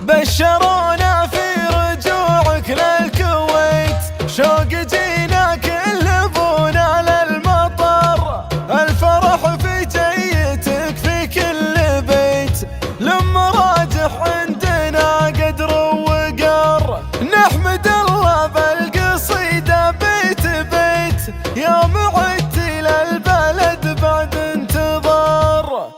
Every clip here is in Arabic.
بشرونا في رجوعك للكويت، شوق جينا كلبونا للمطر، الفرح في جيتك في كل بيت، لما راجح عندنا قدر وقر، نحمد الله بالقصيدة بيت بيت، يوم عدت للبلد بعد انتظار،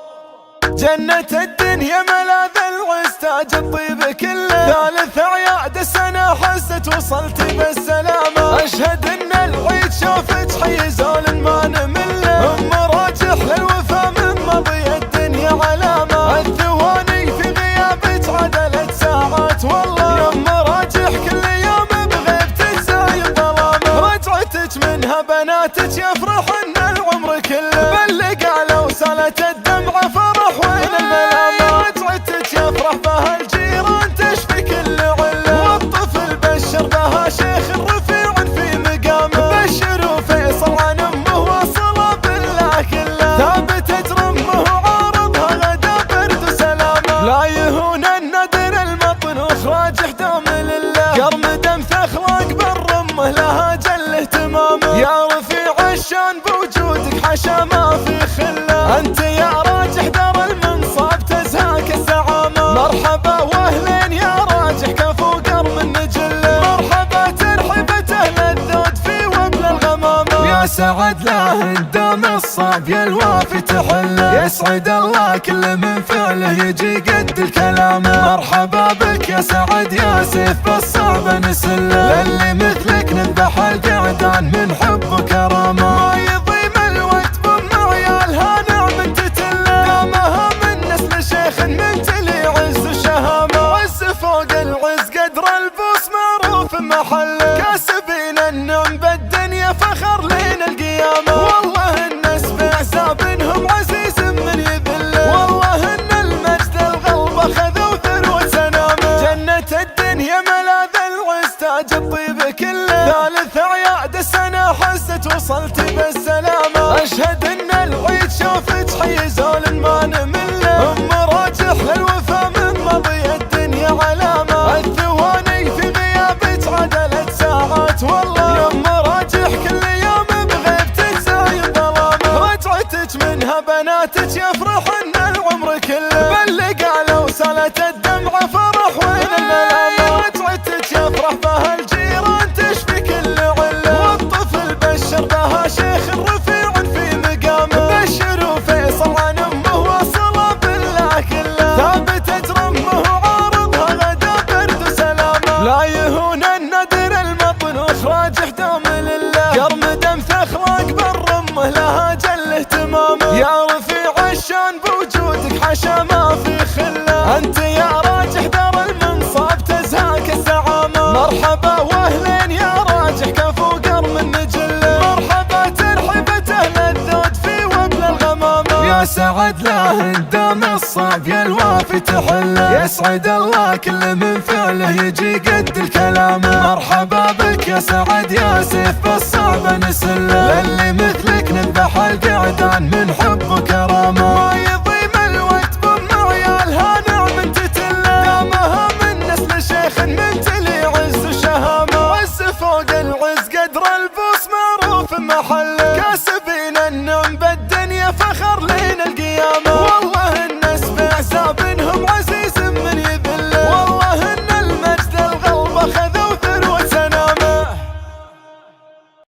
جنة الدنيا ملاذ العز تاج الطيب كله، ثالث اعياد السنة حست وصلت بالسلامة، اشهد ان العيد شافت حيزول ما نمله، ام راجح للوفا من مضي الدنيا علامة، الثواني في غيابك عدلت ساعات والله، يا ام راجح كل يوم بغيبتك زايد ظلامة، رجعتك منها بناتك يفرحن العمر كله، بلق على وصلت الدمعة فرح وين الملامة، رجعتك يفرح بها الجيران تشفي كل عله، والطفل بشر بها شيخ رفيع في مقامه، بشروا فيصل عن امه واصله بالله كله، ثابتت رمه وعارضها غدا برد وسلامه، لا يهون الندر المطنوخ راجح دام لله، قرمدم اخلاق بالرمه لها جل اهتمامه، يا رفيع الشان بوجودك حشا ما في خله، انت يا راجح دار المنصاب تزهاك الزعامه، مرحبا واهلين يا راجح كفو قرم النجله، مرحبا ترحبت اهل الذود في وبل الغمامه، يا سعد له دام الصاب يا الوافي تحله، يسعد الله كل من فعله يجي قد الكلام، مرحبا بك يا سعد يا سيف بالصعب نسله، للي مثلك نذبح القعدان من حب وكرامه، ما يضيم الوقت بام عيالها نعم تتله، دامها من نسل شيخ ممتلي عز وشهامه، عز فوق العز قدر البوس معروف محله، كاسبين النعم بالدنيا فخر لين القيامه، والله الناس بعزابنهم عزيز من يذله، والله ان المجد الغلب اخذوا ثروة سنامه، جنة الدنيا ملاذ العز تاج الطيب كله، ثالث اعياد السنة حست وصلت بالسلامة، اشهد ان العيد شافت حيزول ما نمله، ام راجح للوفا من مضي الدنيا علامة، الثواني في غيابك عدلت ساعات والله، يا ام راجح كل يوم بغيبتك زايد ظلامة، رجعتك منها بناتك يفرحن العمر كله، بلق على وصلت الدمعة فرح وين الملامة، رجعتك يفرح بها الجيران تشفي كل عله، والطفل بشر بها شيخ رفيع في مقامه، بشروا فيصل عن امه واصله بالله كله، ثابتت رمه وعارضها غدا برد وسلامه، لا يهون الندر المطنوخ راجح دام لله، قرمدم اخلاق بالرمه لها جل اهتمامه، يا رفيع الشان بوجودك حشا ما في خله، انت يا راجح دار المنصاب تزهاك الزعامه، مرحبا واهلين يا راجح كفو قرم النجله، مرحبا ترحبت اهل الذود في وبل الغمامه، يا سعد له دام الصاب يا الوافي تحله، يسعد الله كل من فعله يجي قد الكلام، مرحبا بك يا سعد يا سيف بالصعب نسله، للي مثلك نذبح القعدان من حب وكرامه.